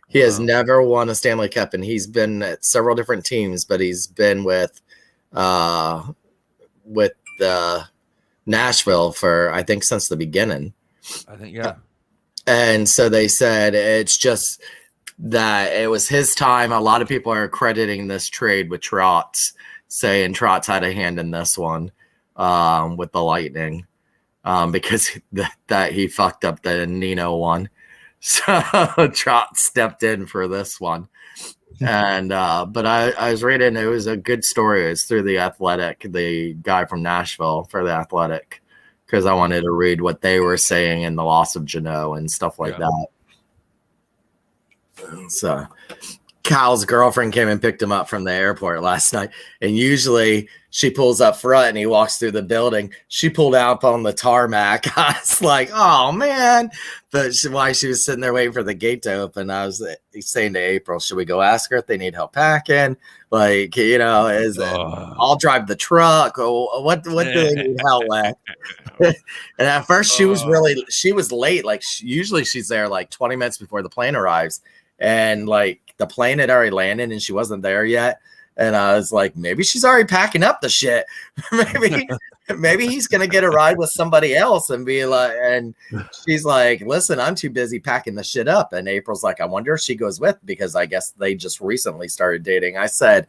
He has never won a Stanley Cup, and he's been at several different teams, but he's been with Nashville for, I think, since the beginning. I think, yeah. And so they said it's just that it was his time. A lot of people are crediting this trade with Trotz, saying Trotz had a hand in this one with the Lightning because that he fucked up the Nino one. So Trotz stepped in for this one. And but I was reading, it was a good story. It's through The Athletic, the guy from Nashville for The Athletic, because I wanted to read what they were saying in the loss of Jeannot and stuff like that. So Cal's girlfriend came and picked him up from the airport last night, and usually she pulls up front and he walks through the building. She pulled out on the tarmac. I was like, oh man. But while she was sitting there waiting for the gate to open, I was saying to April, should we go ask her if they need help packing? Like, I'll drive the truck. What do they need help with? And at first she was late. Like usually she's there like 20 minutes before the plane arrives. And like the plane had already landed and she wasn't there yet. And I was like, maybe she's already packing up the shit. maybe he's going to get a ride with somebody else and be like, and she's like, listen, I'm too busy packing the shit up. And April's like, I wonder if she goes with, because I guess they just recently started dating. I said,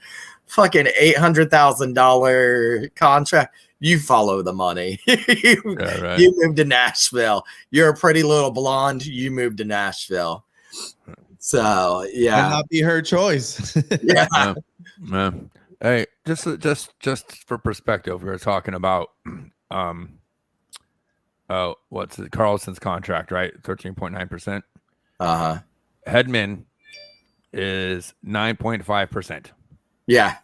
fucking $800,000 contract. You follow the money. You moved to Nashville. You're a pretty little blonde. You moved to Nashville. So yeah, might not be her choice. Yeah. Hey, just for perspective, we were talking about what's it, Carlson's contract, right? 13.9%. Hedman is 9.5%. Yeah.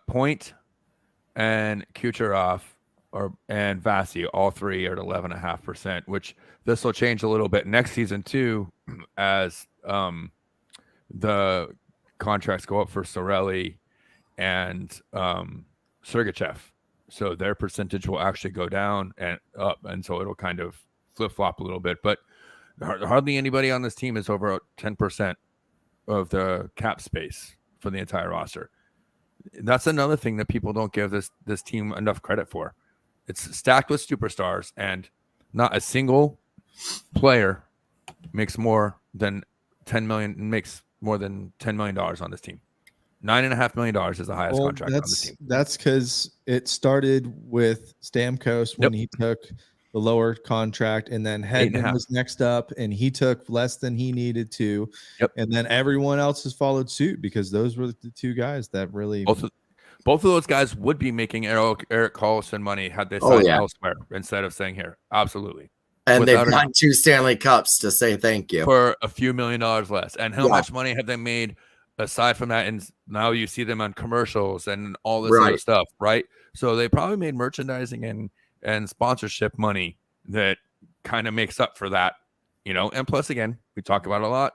Point and Kucherov and Vasi, all three are at 11.5%, which this will change a little bit next season too, as the contracts go up for Sorelli and Sergachev. So their percentage will actually go down and up, and so it'll kind of flip-flop a little bit. But hardly anybody on this team is over 10% of the cap space for the entire roster. That's another thing that people don't give this team enough credit for. It's stacked with superstars, and not a single player makes more than $10 million on this team. $9.5 million is the highest contract on the team. That's because it started with Stamkos when he took the lower contract, and then Hedman was next up, and he took less than he needed to. And then everyone else has followed suit, because those were the two guys that really. Both of those guys would be making Erik Karlsson money had they signed elsewhere instead of staying here. Absolutely. And they've got 2 Stanley Cups to say thank you for a few $1 million less. And how much money have they made aside from that? And now you see them on commercials and all this other stuff, right? So they probably made merchandising and sponsorship money that kind of makes up for that, And plus, again, we talk about it a lot.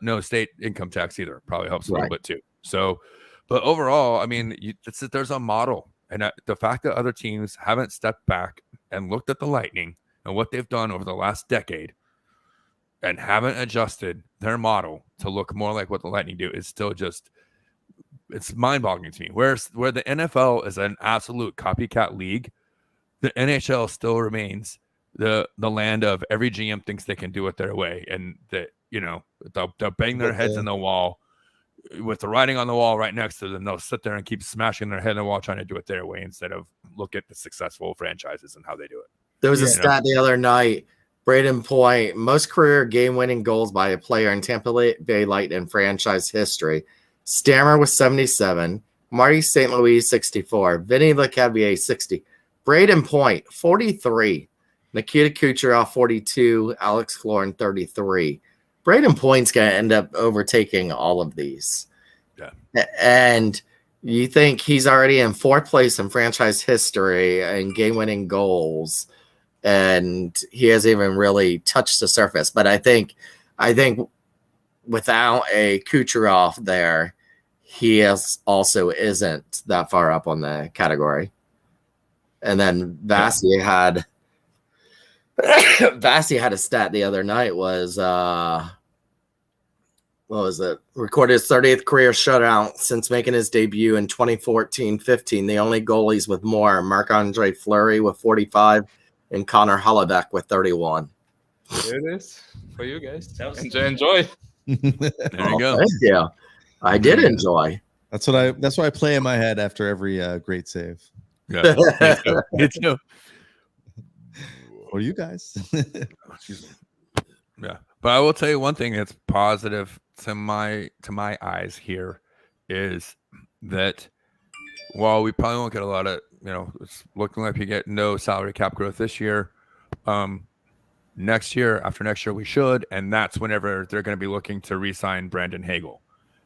No state income tax either probably helps a little bit too. So, but overall, I mean, there's a model, and the fact that other teams haven't stepped back and looked at the Lightning and what they've done over the last decade and haven't adjusted their model to look more like what the Lightning do is still just, it's mind-boggling to me. Where the NFL is an absolute copycat league, the NHL still remains the land of every GM thinks they can do it their way, and that, you know, they'll bang their heads in the wall with the writing on the wall right next to them. They'll sit there and keep smashing their head in the wall trying to do it their way instead of look at the successful franchises and how they do it. There was a stat the other night. Braden Point, most career game-winning goals by a player in Tampa Bay Lightning franchise history. Stammer was 77, Marty St. Louis 64, Vinny Lecavalier 60, Braden Point 43, Nikita Kucherov 42, Alex Killorn 33. Braden Point's going to end up overtaking all of these. Yeah. And you think he's already in fourth place in franchise history and game-winning goals, and he hasn't even really touched the surface. But I think without a Kucherov there, he also isn't that far up on the category. And then Vasi had a stat the other night was what was it? Recorded his 30th career shutout since making his debut in 2014-15. The only goalies with more: Marc-Andre Fleury with 45 and Connor Hollaback with 31. There it is for you guys. Enjoy. There you go. Thank you. I did enjoy. That's what I play in my head after every great save. Yeah, me too. What are you guys? Yeah, but I will tell you one thing that's positive to my eyes here is that while we probably won't get a lot of, you know, it's looking like we get no salary cap growth this year. Next year, after next year, we should, and that's whenever they're going to be looking to re-sign Brandon Hagel,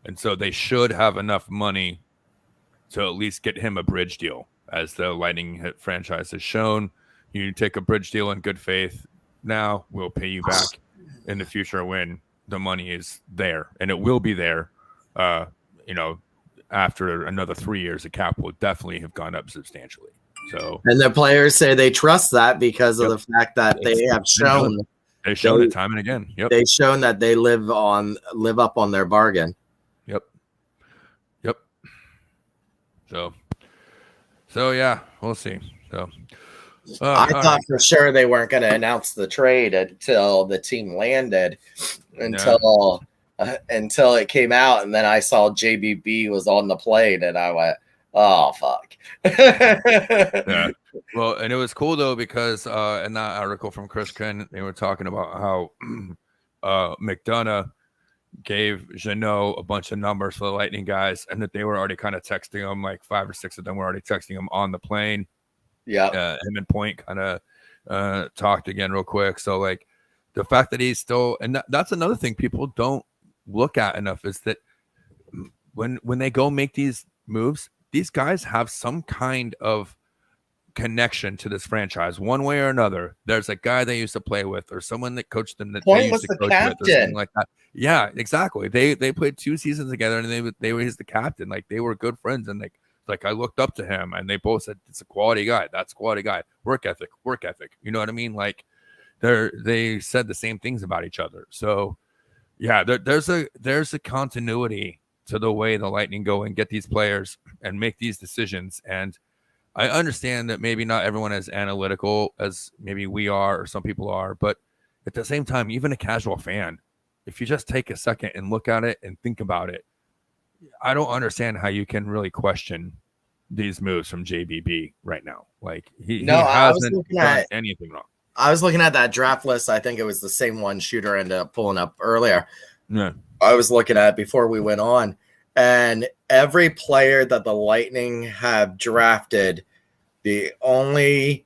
and so they should have enough money to at least get him a bridge deal, as the Lightning franchise has shown. You take a bridge deal in good faith now, we'll pay you back in the future when the money is there, and it will be there. You know, after another 3 years, the cap will definitely have gone up substantially. So, and the players say they trust that because of the fact that they have shown they've shown it time and again. Yep, they've shown that they live up on their bargain. Yep. So yeah, we'll see. So I thought for sure they weren't going to announce the trade until the team landed, until it came out, and then I saw JBB was on the plane, and I went, "Oh fuck!" Yeah. Well, and it was cool though because in that article from Chris Ken, they were talking about how McDonough gave Jeannot a bunch of numbers for the Lightning guys, and that they were already kind of texting him, like 5 or 6 of them were already texting him on the plane. Yeah, him and Point kind of talked again real quick. So like the fact that he's still, and that's another thing people don't look at enough, is that when they go make these moves, these guys have some kind of connection to this franchise one way or another. There's a guy they used to play with, or someone that coached them that Point they used to coach captain. with, or something like that. Yeah, exactly. They played 2 seasons together, and they were the captain. Like they were good friends, and like I looked up to him, and they both said it's a quality guy. That's a quality guy. Work ethic. You know what I mean? Like they said the same things about each other. So yeah, there's a continuity to the way the Lightning go and get these players and make these decisions. And I understand that maybe not everyone is analytical as maybe we are or some people are, but at the same time, even a casual fan, if you just take a second and look at it and think about it, I don't understand how you can really question these moves from JBB right now. Like he hasn't done anything wrong. I was looking at that draft list. I think it was the same one Shooter ended up pulling up earlier. Yeah. I was looking at it before we went on, and every player that the Lightning have drafted, the only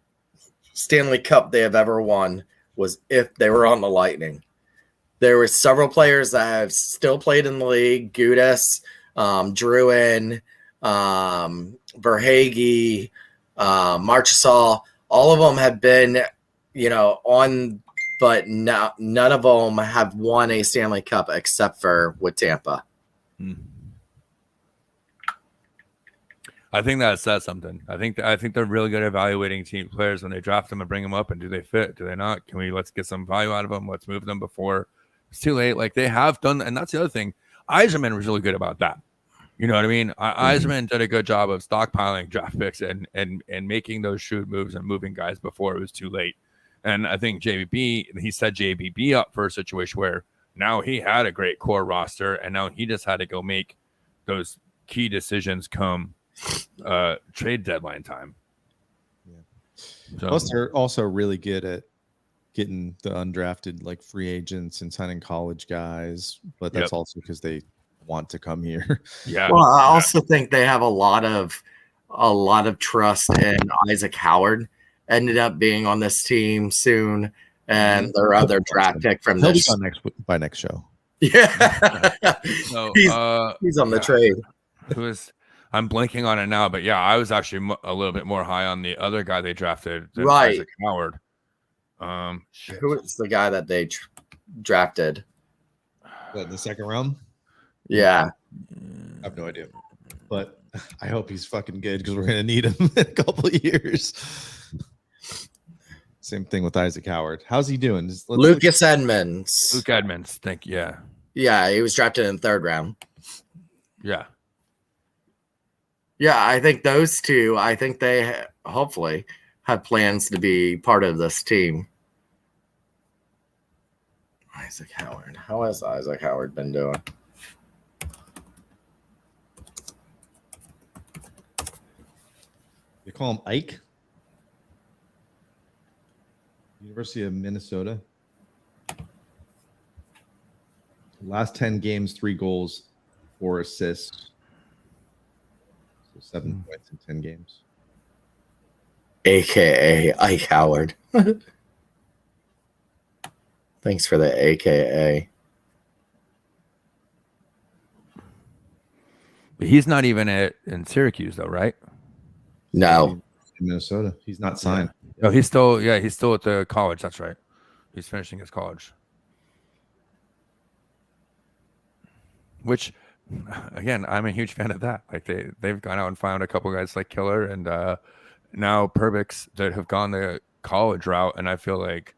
Stanley Cup they have ever won was if they were on the Lightning. There were several players that have still played in the league: Gudas, Druin, Verhaeghe, Marchessault. All of them have been, on, but none of them have won a Stanley Cup except for with Tampa. I think that says something. I think they're really good at evaluating team players when they draft them and bring them up. And do they fit? Do they not? Let's get some value out of them. Let's move them before It's too late. Like they have done, and that's the other thing. Eiserman was really good about that. You know what I mean? Eiserman did a good job of stockpiling draft picks and making those shrewd moves and moving guys before it was too late. And I think he set JBB up for a situation where now he had a great core roster, and now he just had to go make those key decisions come trade deadline time. Yeah. So, Plus, they're also really good at getting the undrafted like free agents and signing college guys, but that's also because they want to come here. Yeah. Well, I also think they have a lot of trust in Isaac Howard. Ended up being on this team soon, and their other draft pick from He'll this be on by next show. Yeah, So, he's on the trade. I'm blanking on it now, but yeah, I was actually a little bit more high on the other guy they drafted, than Right. Isaac Howard. Who is the guy that they drafted? What, in the second round? Yeah, I have no idea, but I hope he's fucking good because we're gonna need him in a couple of years. Same thing with Isaac Howard. How's he doing? Lucas Edmonds. Luke Edmonds, thank you. Yeah. Yeah, he was drafted in the 3rd round. Yeah. Yeah, I think those two, I think they hopefully have plans to be part of this team. Isaac Howard. How has Isaac Howard been doing? You call him Ike? University of Minnesota. Last 10 games, 3 goals, 4 assists. So 7 points in 10 games. AKA Ike Howard. Thanks for the AKA. But he's not even in Syracuse though, right? No. In Minnesota. He's not signed. Oh, he's still at the college. That's right. He's finishing his college. Which, again, I'm a huge fan of that. Like they've gone out and found a couple guys like Killer and now Perbix that have gone the college route, and I feel like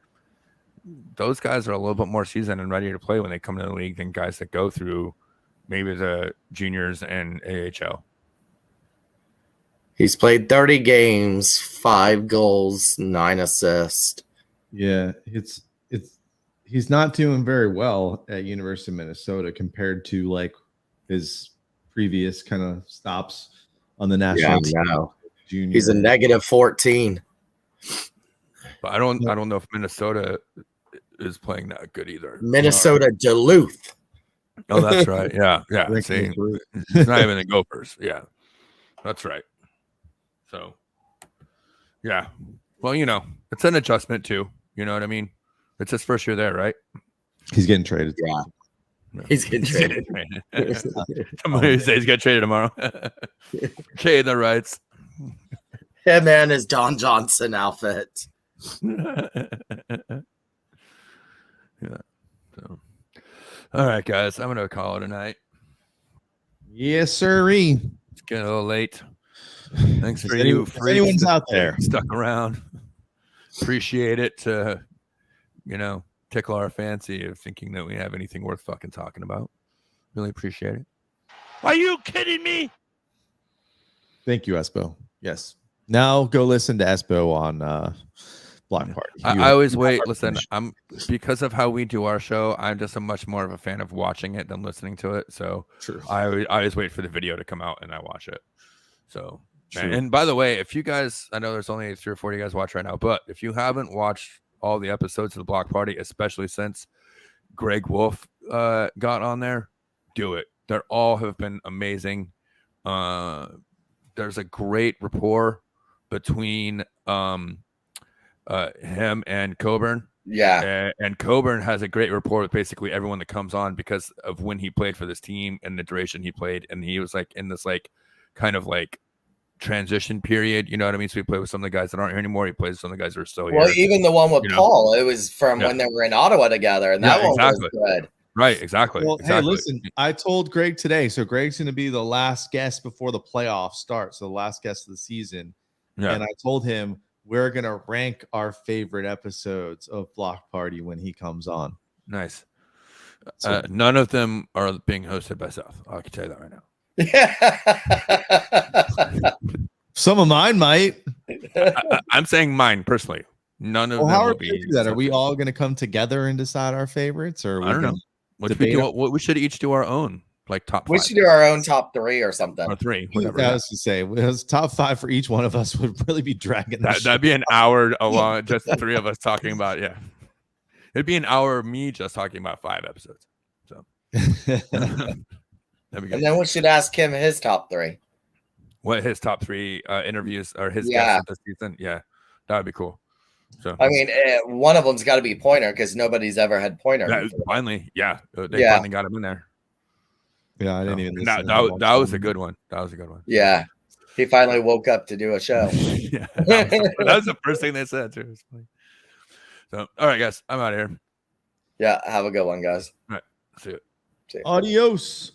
those guys are a little bit more seasoned and ready to play when they come to the league than guys that go through maybe the juniors and AHL. He's played 30 games, 5 goals, 9 assists. Yeah, he's not doing very well at University of Minnesota compared to like his previous kind of stops on the national team. No. Junior. He's a -14. But I don't know if Minnesota is playing that good either. Minnesota Duluth. Oh, that's right. Yeah. See, it's not even the Gophers. Yeah, that's right. So, yeah. Well, it's an adjustment too. You know what I mean? It's his first year there, right? He's getting traded. Yeah. He's getting traded. Somebody says he's getting traded tomorrow. Trade the rights. Him and his Don Johnson outfit. Yeah. So, all right, guys. I'm gonna call it a night. Yes, sirree. It's getting a little late. Thanks for If anyone's out there stuck around. Appreciate it to, tickle our fancy of thinking that we have anything worth fucking talking about. Really appreciate it. Are you kidding me? Thank you, Espo. Yes. Now go listen to Espo on Block Party. I always wait. Listen, because of how we do our show, I'm just much more of a fan of watching it than listening to it. So True. I always wait for the video to come out and I watch it. So, True. And by the way, if you guys, I know there's only 3 or 4 of you guys watch right now, but if you haven't watched all the episodes of the Block Party, especially since Greg Wolf got on there, do it. They all have been amazing. There's a great rapport between him and Coburn. Yeah. And Coburn has a great rapport with basically everyone that comes on because of when he played for this team and the duration he played. And he was like in this like kind of like transition period, you know what I mean? So he played with some of the guys that aren't here anymore. He plays with some of the guys that are still here. Well, even the one with Paul, it was from when they were in Ottawa together, and that one was good. Right, exactly. Well, hey, listen, I told Greg today, so Greg's going to be the last guest before the playoffs start, so the last guest of the season. Yeah. And I told him we're going to rank our favorite episodes of Block Party when he comes on. Nice. None of them are being hosted by Seth. I can tell you that right now. Some of mine might. I'm saying mine personally. None of them How will are we be. gonna do that? Are we all going to come together and decide our favorites, or I don't know. We should each do our own, like top 5. We should do our own top 3 or something. Or 3, whatever. I was to say, it was top 5 for each one of us would really be dragging. That'd be an hour along, just the 3 of us talking about. Yeah, it'd be an hour of me just talking about 5 episodes. So, and then we should ask him his top 3. What his top 3 interviews or his guests this season? Yeah, that would be cool. So I mean, one of them's got to be Pointer because nobody's ever had Pointer. Finally, they finally got him in there. Yeah, I didn't even. That was a good one. That was a good one. Yeah, he finally woke up to do a show. Yeah, that was the first thing they said too. So, all right, guys, I'm out of here. Yeah, have a good one, guys. All right, see you. Adios.